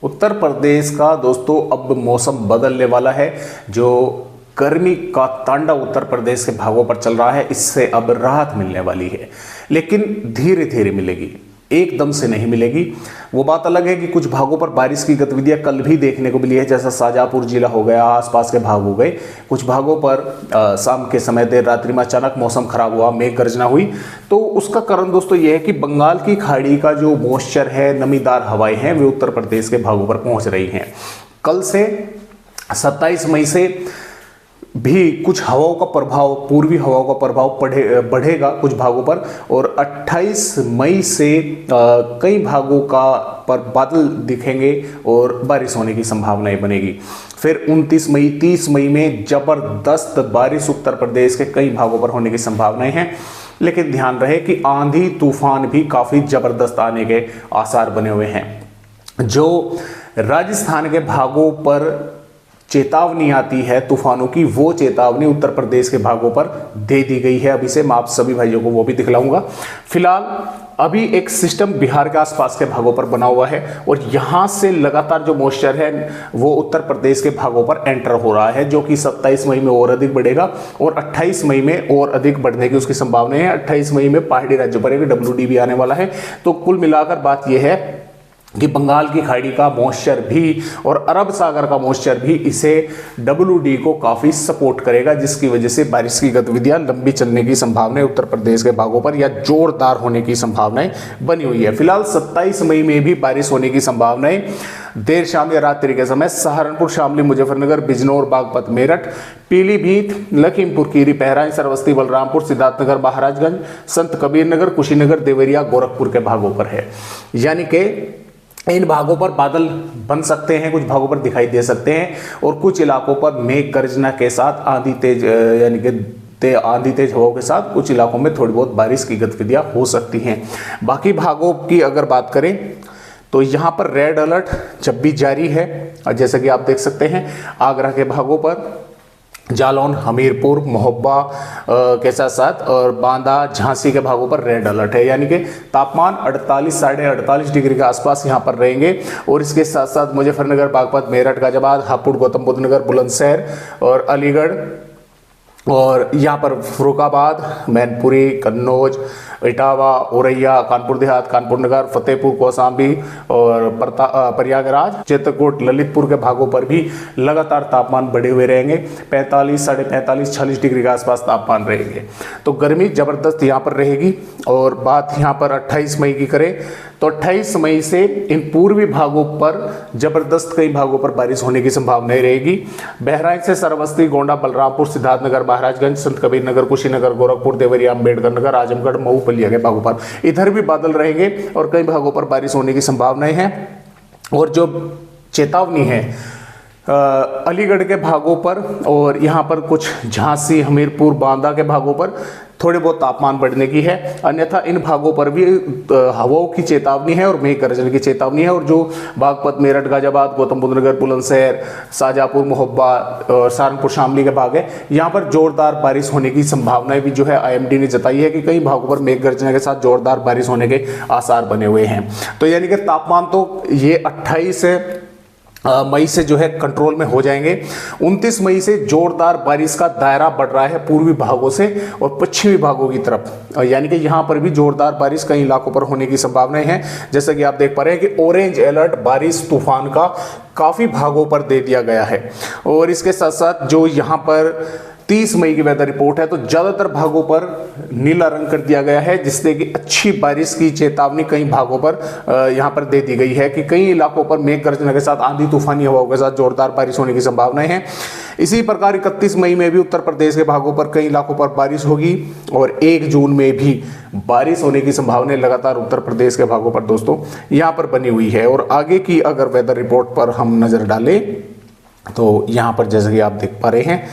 उत्तर प्रदेश का दोस्तों अब मौसम बदलने वाला है। जो गर्मी का तांडव उत्तर प्रदेश के भागों पर चल रहा है, इससे अब राहत मिलने वाली है, लेकिन धीरे धीरे मिलेगी, एकदम से नहीं मिलेगी। वो बात अलग है कि कुछ भागों पर बारिश की गतिविधियां कल भी देखने को मिली है, जैसा शाजापुर जिला हो गया, आसपास के भाग हो गए। कुछ भागों पर शाम के समय देर रात्रि में अचानक मौसम खराब हुआ, मेघ गर्जना हुई। तो उसका कारण दोस्तों ये है कि बंगाल की खाड़ी का जो मॉइस्चर है, नमीदार हवाएं हैं, वे उत्तर प्रदेश के भागों पर पहुंच रही हैं। कल से 27 मई से भी कुछ हवाओं का प्रभाव, पूर्वी हवाओं का प्रभाव बढ़ेगा कुछ भागों पर, और 28 मई से कई भागों का पर बादल दिखेंगे और बारिश होने की संभावनाएं बनेगी। फिर 29 मई 30 मई में जबरदस्त बारिश उत्तर प्रदेश के कई भागों पर होने की संभावनाएं हैं। लेकिन ध्यान रहे कि आंधी तूफान भी काफी जबरदस्त आने के आसार बने हुए हैं। जो राजस्थान के भागों पर चेतावनी आती है तूफानों की, वो चेतावनी उत्तर प्रदेश के भागों पर दे दी गई है। अभी से मैं आप सभी भाइयों को वो भी दिखलाऊंगा। फिलहाल अभी एक सिस्टम बिहार के आसपास के भागों पर बना हुआ है और यहां से लगातार जो मॉइस्चर है वो उत्तर प्रदेश के भागों पर एंटर हो रहा है, जो कि 27 मई में और अधिक बढ़ेगा और 28 मई में और अधिक बढ़ने की उसकी संभावना है। 28 मई में पहाड़ी राज्यों पर एक WD भी आने वाला है। तो कुल मिलाकर बात यह है कि बंगाल की खाड़ी का मॉइस्चर भी और अरब सागर का मॉइस्चर भी इसे WD को काफ़ी सपोर्ट करेगा, जिसकी वजह से बारिश की गतिविधियां लंबी चलने की संभावनाएं उत्तर प्रदेश के भागों पर या जोरदार होने की संभावनाएं बनी हुई है। फिलहाल 27 मई में भी बारिश होने की संभावनाएं देर शाम या रात्रि के समय सहारनपुर, शामली, मुजफ्फरनगर, बिजनौर, बागपत, मेरठ, पीलीभीत, लखीमपुर खीरी, बहराइच, श्रावस्ती, बलरामपुर, सिद्धार्थनगर, महाराजगंज, संत कबीर नगर, कुशीनगर, देवरिया, गोरखपुर के भागों पर है। यानी कि इन भागों पर बादल बन सकते हैं, कुछ भागों पर दिखाई दे सकते हैं और कुछ इलाकों पर मेघ गर्जना के साथ आंधी तेज, यानी कि आंधी तेज हवाओं के साथ कुछ इलाकों में थोड़ी बहुत बारिश की गतिविधियां हो सकती हैं। बाकी भागों की अगर बात करें तो यहाँ पर रेड अलर्ट जब भी जारी है, जैसा कि आप देख सकते हैं आगरा के भागों पर, जालौन, हमीरपुर, मोहब्बा के साथ साथ और बांदा, झांसी के भागों पर रेड अलर्ट है। यानी कि तापमान 48 साढ़े 48 डिग्री के आसपास यहाँ पर रहेंगे। और इसके साथ साथ मुजफ्फरनगर, बागपत, मेरठ, गाजियाबाद, हापुड़, गौतम बुद्ध नगर, बुलंदशहर और अलीगढ़, और यहाँ पर फर्रुखाबाद, मैनपुरी, कन्नौज, इटावा, औरैया, कानपुर देहात, कानपुर नगर, फतेहपुर, कौशाम्बी और प्रयागराज, चित्रकूट, ललितपुर के भागों पर भी लगातार तापमान बढ़े हुए रहेंगे। 45 साढ़े 45 46 डिग्री के आसपास तापमान रहेंगे। तो गर्मी जबरदस्त यहाँ पर रहेगी। और बात यहाँ पर 28 मई की करें तो 28 मई से इन पूर्वी भागों पर जबरदस्त कई भागों पर बारिश होने की संभावना रहेगी। बहराइच से श्रावस्ती, गोंडा, बलरामपुर, सिद्धार्थनगर, महाराजगंज, संत कबीर नगर, कुशीनगर, गोरखपुर, देवरिया, अम्बेडकर नगर, आजमगढ़, मऊ, बलिया के भागों पर इधर भी बादल रहेंगे और कई भागों पर बारिश होने की संभावनाएं हैं। और जो चेतावनी है अलीगढ़ के भागों पर और यहाँ पर कुछ झांसी, हमीरपुर, बांदा के भागों पर थोड़े बहुत तापमान बढ़ने की है। अन्यथा इन भागों पर भी हवाओं की चेतावनी है और मेघ गर्जन की चेतावनी है। और जो बागपत, मेरठ, गाजियाबाद, गौतम बुद्ध नगर, बुलंदशहर, शाजापुर, मोहब्बा और सहारनपुर, शामली के भाग है, यहाँ पर जोरदार बारिश होने की संभावनाएं भी जो है IMD ने जताई है कि कई भागों पर मेघ गर्जना के साथ जोरदार बारिश होने के आसार बने हुए हैं। तो यानी कि तापमान तो ये 28 मई से जो है कंट्रोल में हो जाएंगे। 29 मई से जोरदार बारिश का दायरा बढ़ रहा है पूर्वी भागों से और पश्चिमी भागों की तरफ। यानी कि यहाँ पर भी जोरदार बारिश कई इलाकों पर होने की संभावनाएं हैं। जैसा कि आप देख पा रहे हैं कि ऑरेंज अलर्ट बारिश तूफान का काफी भागों पर दे दिया गया है। और इसके साथ साथ जो यहाँ पर 30 मई की वेदर रिपोर्ट है तो ज्यादातर भागों पर नीला रंग कर दिया गया है, जिससे कि अच्छी बारिश की चेतावनी कई भागों पर यहां पर दे दी गई है कि कई इलाकों पर मेघ गर्जना के साथ आंधी तूफानी हवाओं के साथ जोरदार बारिश होने की संभावनाएं हैं। इसी प्रकार 31 मई में भी उत्तर प्रदेश के भागों पर कई इलाकों पर बारिश होगी और 1 जून में भी बारिश होने की संभावनाएं लगातार उत्तर प्रदेश के भागों पर दोस्तों यहां पर बनी हुई है। और आगे की अगर वेदर रिपोर्ट पर हम नजर डालें तो यहां पर जैसे कि आप देख पा रहे हैं,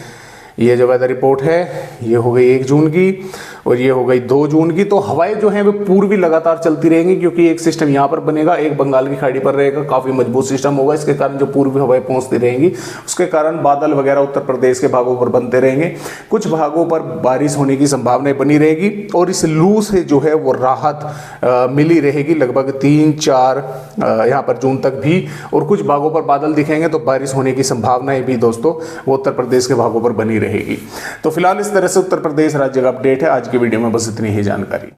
ये जो वेदर रिपोर्ट है ये हो गई 1 जून की। और ये हो गई 2 जून की। तो हवाएं जो हैं वो पूर्वी लगातार चलती रहेंगी, क्योंकि एक सिस्टम यहाँ पर बनेगा, एक बंगाल की खाड़ी पर रहेगा, काफी मजबूत सिस्टम होगा। इसके कारण जो पूर्वी हवाएं पहुंचती रहेंगी, उसके कारण बादल वगैरह उत्तर प्रदेश के भागों पर बनते रहेंगे। कुछ भागों पर बारिश होने की संभावना बनी रहेगी और इस लू से जो है वो राहत मिली रहेगी लगभग 3-4 यहाँ पर जून तक भी। और कुछ भागों पर बादल दिखेंगे तो बारिश होने की संभावनाएं भी दोस्तों वो उत्तर प्रदेश के भागों पर बनी रहेगी। तो फिलहाल इस तरह से उत्तर प्रदेश राज्य का अपडेट है। आज की वीडियो में बस इतनी ही जानकारी।